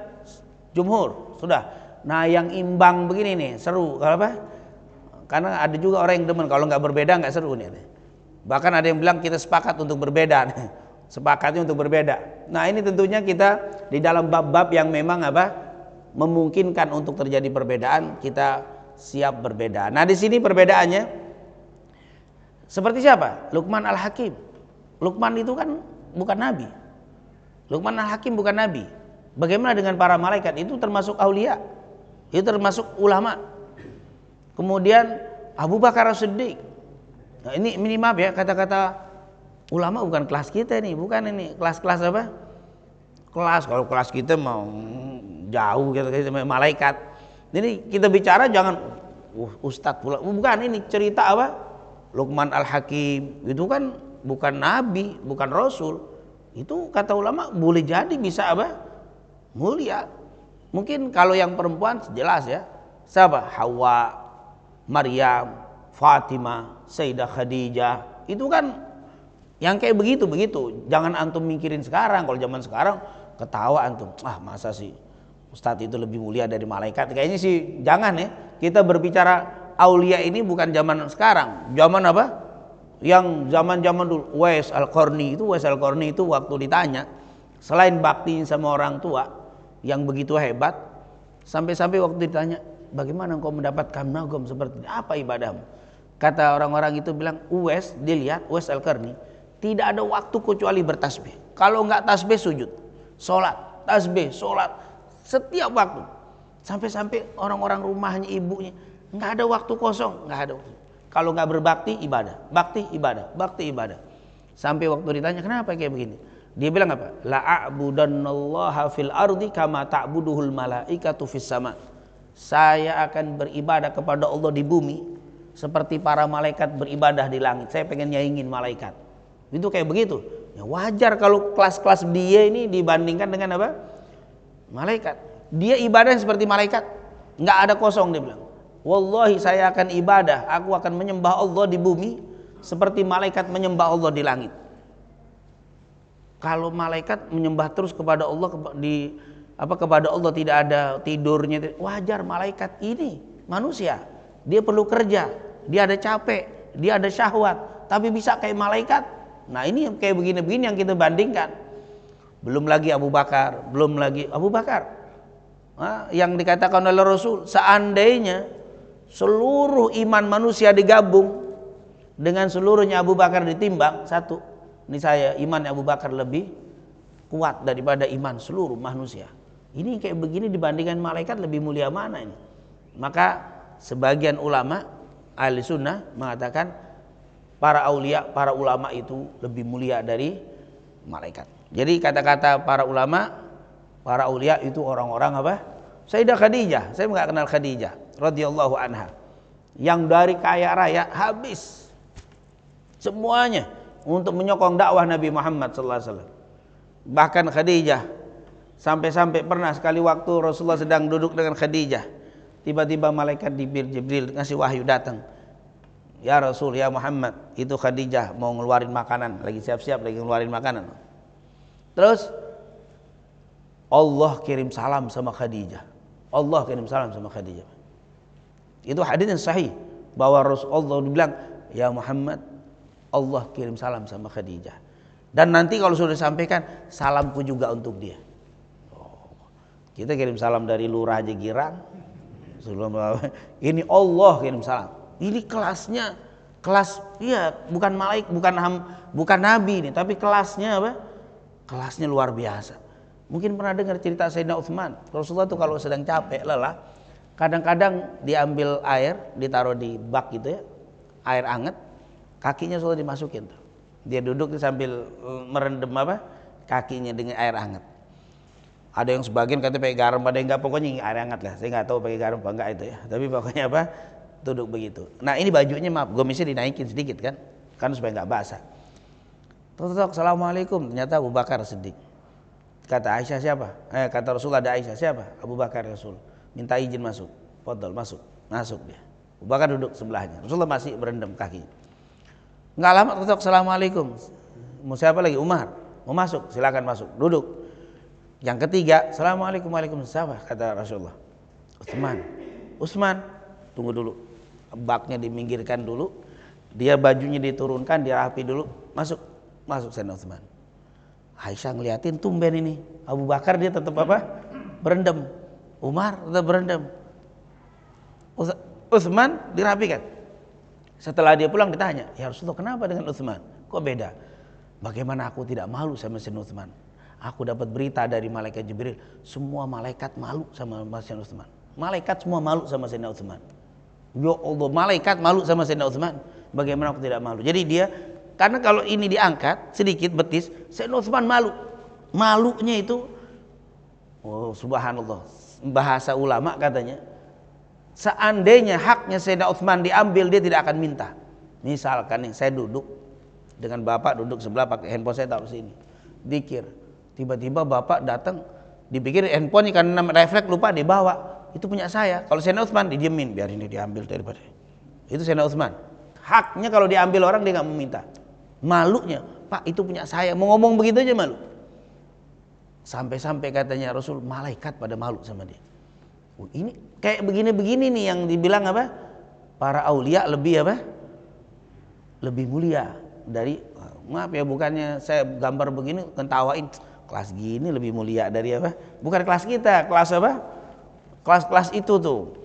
jumhur sudah. Nah yang imbang begini nih seru, kalau apa? Karena ada juga orang yang demen kalau nggak berbeda nggak seru nih. Bahkan ada yang bilang kita sepakat untuk berbeda, sepakatnya untuk berbeda. Nah ini tentunya kita di dalam bab-bab yang memang apa memungkinkan untuk terjadi perbedaan, kita siap berbeda. Nah di sini perbedaannya seperti siapa? Luqman Al-Hakim. Luqman itu kan bukan nabi. Luqman Al-Hakim bukan nabi. Bagaimana dengan para malaikat? Itu termasuk aulia, itu termasuk ulama. Kemudian Abu Bakar As-Siddiq. Nah, ini maaf ya, kata-kata ulama bukan kelas kita nih, bukan ini kelas-kelas apa? Kalau kelas kita mau jauh gitu, malaikat. Ini kita bicara jangan ustadz pula, bukan, ini cerita apa? Luqman Al-Hakim itu kan bukan nabi, bukan rasul. Itu kata ulama boleh jadi bisa apa? Mulia. Mungkin kalau yang perempuan jelas ya. Siapa? Hawa, Maryam, Fatimah, Sayyidah Khadijah. Itu kan yang kayak begitu. Jangan antum mikirin sekarang. Kalau zaman sekarang ketawa antum. Ah, masa sih ustadz itu lebih mulia dari malaikat? Kayaknya sih jangan ya. Kita berbicara aulia ini bukan zaman sekarang. Zaman apa? Yang zaman-zaman dulu. Uwais Al-Qarni itu waktu ditanya, selain bakti sama orang tua yang begitu hebat, sampai-sampai waktu ditanya, bagaimana engkau mendapatkan nagom seperti ini? Apa ibadahmu? Kata orang-orang itu bilang, Uwais Al-Qarni tidak ada waktu kecuali bertasbih. Kalau enggak tasbih sujud, sholat, tasbih, sholat, setiap waktu. Sampai-sampai orang-orang rumahnya, ibunya, enggak ada waktu kosong, enggak ada waktu. Kalau enggak berbakti ibadah, bakti ibadah. Sampai waktu ditanya, kenapa kayak begini? Dia bilang apa? La'abudannallaha fil ardi kama ta'buduhul malaikatu fis sama. Saya akan beribadah kepada Allah di bumi seperti para malaikat beribadah di langit. Saya pengen nyaingin malaikat. Itu kayak begitu. Ya wajar kalau kelas-kelas dia ini dibandingkan dengan apa? Malaikat. Dia ibadah seperti malaikat. Enggak ada kosong, dia bilang. Wallahi saya akan ibadah, aku akan menyembah Allah di bumi seperti malaikat menyembah Allah di langit. Kalau malaikat menyembah terus kepada Allah kepada Allah tidak ada tidurnya, wajar. Malaikat ini manusia, dia perlu kerja, dia ada capek, dia ada syahwat, tapi bisa kayak malaikat. Nah ini kayak begini-begini yang kita bandingkan. Belum lagi Abu Bakar yang dikatakan oleh Rasul, seandainya seluruh iman manusia digabung dengan seluruhnya Abu Bakar ditimbang satu, ini saya iman Abu Bakar lebih kuat daripada iman seluruh manusia. Ini kayak begini dibandingkan malaikat, lebih mulia mana ini? Maka sebagian ulama ahli sunnah mengatakan para aulia, para ulama itu lebih mulia dari malaikat. Jadi kata-kata para ulama, para aulia itu orang-orang apa? Sayyidah Khadijah, saya nggak kenal Khadijah radhiyallahu anha, yang dari kaya raya habis semuanya untuk menyokong dakwah Nabi Muhammad sallallahu alaihi wasallam. Bahkan Khadijah sampai-sampai pernah sekali waktu Rasulullah sedang duduk dengan Khadijah, tiba-tiba malaikat Jibril ngasih wahyu datang. Ya Rasul, ya Muhammad, itu Khadijah mau ngeluarin makanan, lagi siap-siap lagi ngeluarin makanan. Terus Allah kirim salam sama Khadijah. Itu hadis yang sahih bahwa Rasulullah bilang, ya Muhammad, Allah kirim salam sama Khadijah. Dan nanti kalau sudah disampaikan, salamku juga untuk dia. Kita kirim salam dari Lurah aja girang. Ini Allah kirim salam. Ini kelasnya, ya bukan malaik, bukan nabi ini, tapi kelasnya apa? Kelasnya luar biasa. Mungkin pernah dengar cerita Sayyidina Utsman. Rasulullah tuh kalau sedang capek, lelah, kadang-kadang diambil air, ditaruh di bak gitu ya, air hangat, kakinya sudah dimasukin tuh. Dia duduk sambil merendam apa? Kakinya dengan air hangat. Ada yang sebagian kata pakai garam, ada yang enggak, pokoknya air hangat lah. Saya enggak tahu pakai garam apa enggak itu ya. Tapi pokoknya apa? Duduk begitu. Nah ini bajunya maaf, gomisnya dinaikin sedikit kan supaya enggak basah. Tok, assalamualaikum. Ternyata Abu Bakar Siddiq. Kata Aisyah siapa? Kata Rasulullah ada Aisyah siapa? Abu Bakar Rasul. Minta izin masuk. Fadhal masuk dia. Abu Bakar duduk sebelahnya. Rasulullah masih berendam kaki. Enggak lama tok assalamualaikum. mau siapa lagi? Umar. Mau masuk? Silakan masuk. Duduk. Yang ketiga, Assalamualaikum. Waalaikumsalam. Kata Rasulullah. Utsman, tunggu dulu. Baknya diminggirkan dulu. Dia bajunya diturunkan, dia rapi dulu. Masuk Sayyidina Utsman. Aisyah ngeliatin, tumben ini. Abu Bakar dia tetap apa? Berendam. Umar tetap berendam. Utsman dirapikan. Setelah dia pulang ditanya, ya Rasulullah, kenapa dengan Utsman? Kok beda? Bagaimana aku tidak malu sama Sayyidina Utsman? Aku dapat berita dari malaikat Jibril, semua malaikat malu sama Sayyidina Utsman. Malaikat semua malu sama Sayyidina Utsman. Ya Allah, malaikat malu sama Sayyidina Utsman. Bagaimana aku tidak malu? Jadi dia, karena kalau ini diangkat sedikit betis, Sayyidina Utsman malu. Malunya itu, oh subhanallah, bahasa ulama katanya, seandainya haknya Sayyidina Utsman diambil, dia tidak akan minta. Misalkan nih, saya duduk dengan bapak, duduk sebelah pakai handphone saya taruh sini, zikir. Tiba-tiba bapak datang, dipikir handphone karena refleks lupa dibawa, itu punya saya. Kalau Sayyidina Utsman didiemin, biar ini diambil daripada itu Sayyidina Utsman. Haknya kalau diambil orang dia nggak mau minta. Malunya, Pak itu punya saya. Mau ngomong begitu aja malu. Sampai-sampai katanya Rasul, malaikat pada malu sama dia. Ini kayak begini-begini nih yang dibilang apa? Para aulia lebih apa? Lebih mulia dari, maaf ya, bukannya saya gambar begini ketawain, kelas gini lebih mulia dari apa? Bukan kelas kita, kelas apa? Kelas-kelas itu tuh.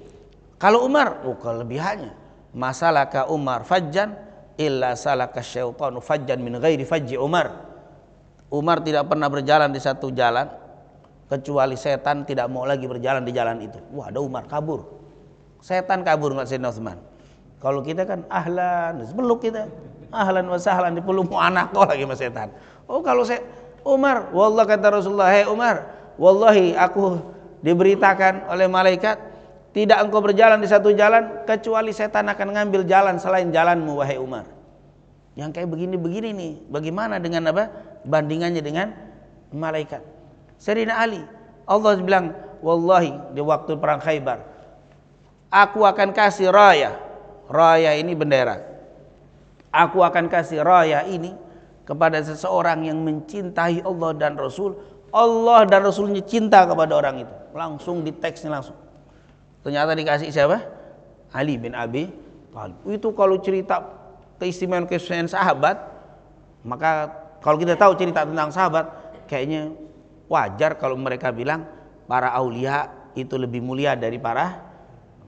Kalau Umar, kelebihannya. Masalaka Umar fajjan illa salaka syaitanu fajjan min ghairi fajji Umar. Umar tidak pernah berjalan di satu jalan kecuali setan tidak mau lagi berjalan di jalan itu. Wah, ada Umar kabur. Setan kabur enggak Sayyidina Utsman. Kalau kita kan ahlan, peluk kita. Ahlan wa sahlan, dipeluk mau anak kok lagi sama setan. Oh, kalau saya Umar, wallah kata Rasulullah, "Hei Umar, wallahi aku diberitakan oleh malaikat tidak engkau berjalan di satu jalan kecuali setan akan ngambil jalan selain jalanmu wahai Umar." Yang kayak begini-begini nih, bagaimana dengan apa? Bandingannya dengan malaikat. Sayyidina Ali, Allah bilang, wallahi di waktu perang Khaybar, aku akan kasih raya. Raya ini bendera. Aku akan kasih raya ini kepada seseorang yang mencintai Allah dan Rasul. Allah dan Rasulnya cinta kepada orang itu. Langsung di teksnya langsung. Ternyata dikasih siapa? Ali bin Abi Thalib. Itu kalau cerita keistimewaan sahabat, maka kalau kita tahu cerita tentang sahabat, kayaknya wajar kalau mereka bilang para aulia itu lebih mulia dari para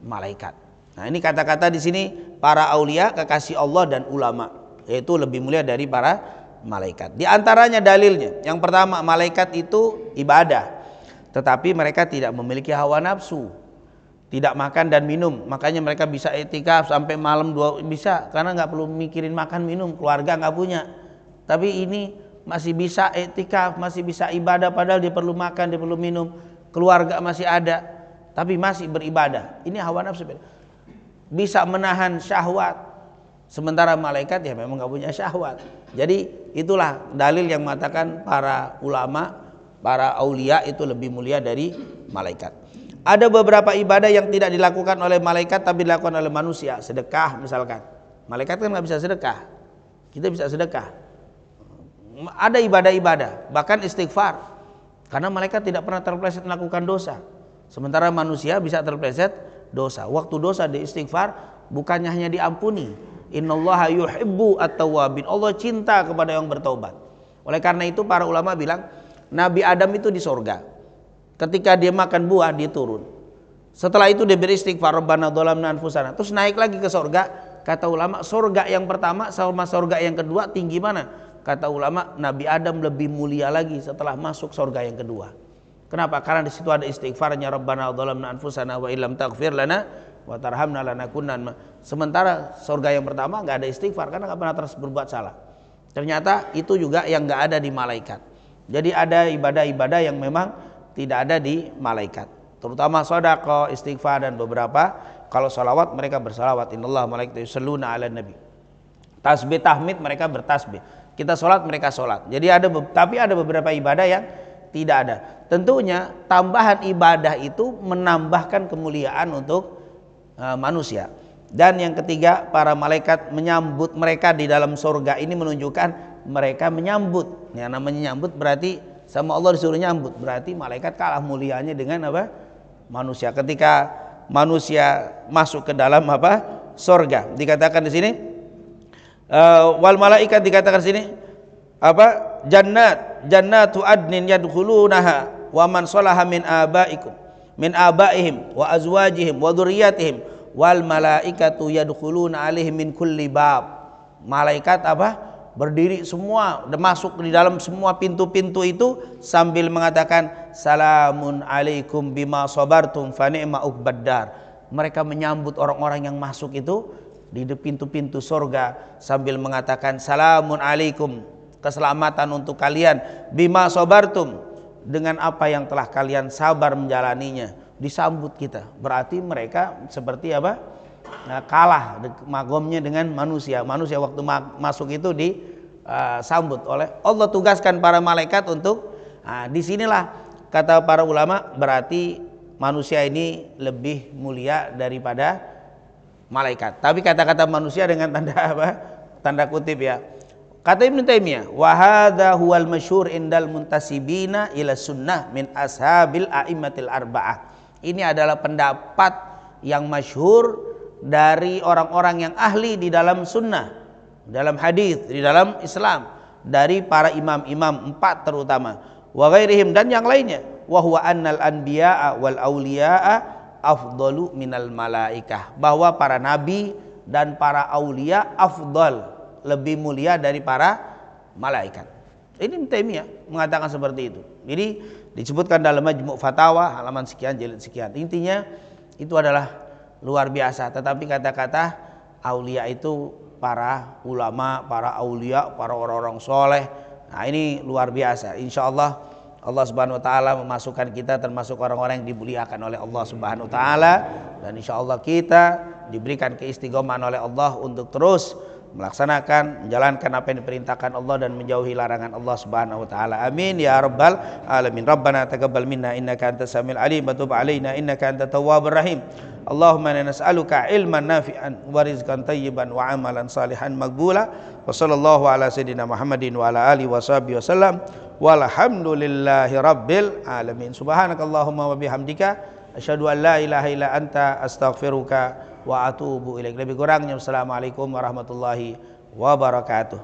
malaikat. Nah, ini kata-kata di sini para aulia, kekasih Allah dan ulama, yaitu lebih mulia dari para malaikat. Di antaranya dalilnya, yang pertama, malaikat itu ibadah, tetapi mereka tidak memiliki hawa nafsu, tidak makan dan minum, makanya mereka bisa i'tikaf sampai malam bisa, karena nggak perlu mikirin makan minum, keluarga nggak punya. Tapi ini masih bisa i'tikaf, masih bisa ibadah, padahal dia perlu makan, dia perlu minum, keluarga masih ada, tapi masih beribadah. Ini hawa nafsu, bisa menahan syahwat, sementara malaikat ya memang nggak punya syahwat. Jadi itulah dalil yang mengatakan para ulama, para aulia itu lebih mulia dari malaikat. Ada beberapa ibadah yang tidak dilakukan oleh malaikat tapi dilakukan oleh manusia. Sedekah misalkan, malaikat kan nggak bisa sedekah, kita bisa sedekah. Ada ibadah-ibadah, bahkan istighfar, karena malaikat tidak pernah terpleset melakukan dosa, sementara manusia bisa terpleset dosa. Waktu dosa di istighfar bukannya hanya diampuni, innallaha yuhibbu at-tawwabin, Allah cinta kepada yang bertaubat. Oleh karena itu para ulama bilang Nabi Adam itu di sorga, ketika dia makan buah dia turun, setelah itu dia beristighfar, Rabbana dzalamna anfusana, terus naik lagi ke sorga. Kata ulama, sorga yang pertama sama sorga yang kedua tinggi mana? Kata ulama, Nabi Adam lebih mulia lagi setelah masuk sorga yang kedua. Kenapa? Karena di situ ada istighfarnya, Rabbana dzalamna anfusana wa illam taghfir lana wa tarhamna lanakunanna. Sementara surga yang pertama nggak ada istighfar karena nggak pernah terus berbuat salah. Ternyata itu juga yang nggak ada di malaikat. Jadi ada ibadah-ibadah yang memang tidak ada di malaikat. Terutama sedekah, istighfar dan beberapa. Kalau salawat mereka bersalawat. Innallaha malaikatahu yusholluna 'alan nabi. Tasbih tahmid mereka bertasbih. Kita sholat mereka sholat. Jadi tapi ada beberapa ibadah yang tidak ada. Tentunya tambahan ibadah itu menambahkan kemuliaan untuk manusia. Dan yang ketiga, para malaikat menyambut mereka di dalam surga ini menunjukkan mereka menyambut. Yang namanya nyambut berarti sama Allah disuruh nyambut, berarti malaikat kalah mulianya dengan apa? Manusia. Ketika manusia masuk ke dalam apa? Surga. Dikatakan di sini wal malaikat, dikatakan di sini apa? Jannatu adnin yadkhulunaha wa man salaha min abaihim wa azwajihim wa dzurriyyatihim wal malaikatu yadkhuluna alaihim min kulli bab. Malaikat apa? Berdiri semua, masuk di dalam semua pintu-pintu itu sambil mengatakan salamun alaikum bima sabartum fa ni'ma uqbaddar. Mereka menyambut orang-orang yang masuk itu di pintu-pintu surga sambil mengatakan salamun alaikum, keselamatan untuk kalian, bima sabartum, dengan apa yang telah kalian sabar menjalaninya. Disambut kita, berarti mereka seperti apa? Kalah magomnya dengan manusia. Manusia waktu masuk itu disambut oleh Allah, tugaskan para malaikat untuk disinilah kata para ulama berarti manusia ini lebih mulia daripada malaikat. Tapi kata-kata manusia dengan tanda apa? Tanda kutip ya. Kata Ibnu Taimiyah, wa hadza huwal masyhur indal muntasibina ila sunnah min ashabil a'immatil arba'ah. Ini adalah pendapat yang masyhur dari orang-orang yang ahli di dalam sunnah, dalam hadis, di dalam Islam, dari para imam-imam 4 terutama, wa ghairihim, dan yang lainnya, wa huwa annal anbiya'a wal auliya'a afdalu minal malaikah, bahwa para nabi dan para aulia afdal, lebih mulia dari para malaikat. Ini Ibnu Taimiyah mengatakan seperti itu. Jadi disebutkan dalam Majmu' Fatawa halaman sekian jilid sekian. Intinya itu adalah luar biasa. Tetapi kata-kata aulia itu para ulama, para aulia, para orang-orang soleh. Nah ini luar biasa. Insya Allah Allah Subhanahu Wa Taala memasukkan kita termasuk orang-orang yang dimuliakan oleh Allah Subhanahu Wa Taala, dan insya Allah kita diberikan keistiqomahan oleh Allah untuk terus melaksanakan, menjalankan apa yang diperintahkan Allah dan menjauhi larangan Allah Subhanahu wa taala. Amin ya rabbal alamin. Rabbana taqabbal minna innaka antas samiul alim wa tub alaina innaka antat tawwabur rahim. Allahumma inna nas'aluka ilman nafi'an wa rizqan thayyiban wa amalan salihan maqbula. Wa sallallahu ala sayidina Muhammadin wa ala alihi wa sahbihi wasallam. Walhamdulillahi rabbil alamin. Subhanakallahumma wa bihamdika asyhadu an la ilaha illa anta astaghfiruka wa atubu ilaik. Lebih kurangnya, wassalamualaikum warahmatullahi wabarakatuh.